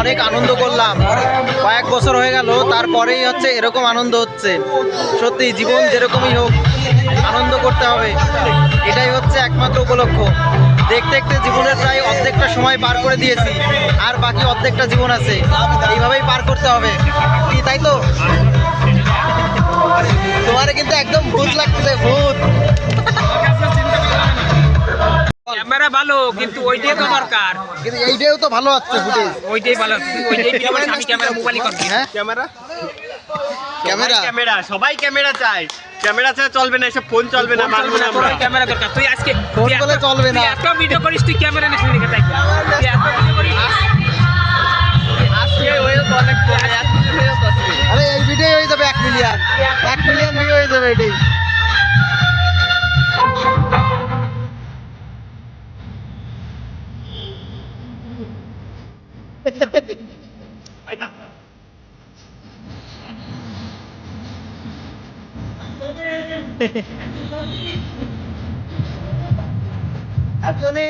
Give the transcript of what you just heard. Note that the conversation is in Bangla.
অনেক আনন্দ করলাম, কয়েক বছর হয়ে গেল, তারপরেই হচ্ছে এরকম আনন্দ হচ্ছে। সত্যি জীবন যেরকমই হোক আনন্দ করতে হবে, এটাই হচ্ছে একমাত্র উপলক্ষ। দেখতে দেখতে জীবনের প্রায় অর্ধেকটা সময় পার করে দিয়েছি, আর বাকি অর্ধেকটা জীবন আছে, এইভাবেই পার করতে হবে কি, তাই তো? তোমারে কিন্তু একদম ভূত লাগতেছে, ভূত। ক্যামেরা ভালো কিন্তু ওইটাই তো দরকার। কিন্তু এইটাও তো ভালো আছে ফুটেজ। ওইটাই ভালো, ওইটাই ভিডিও করে আমি ক্যামেরা মোবাইলই করব। হ্যাঁ ক্যামেরা ক্যামেরা ক্যামেরা সবাই ক্যামেরা চায়, ক্যামেরা ছাড়া চলবে না, এসব ফোন চলবে না, মানবো না আমরা। ক্যামেরা দরকার। তুই আজকে ফোন বলে চলবে না। তুই এত ভিডিও করিস, তুই ক্যামেরা নিস নি তাই? তুই এত ভিডিও করিস। আজকে হয়ে তো অনেক কমে, 1 মিলিয়ন হয়ে তো আজকে। আরে এই ভিডিও হয়ে যাবে 1 মিলিয়ন, 1 মিলিয়ন ভিউ হয়ে যাবে এটাই। আসলে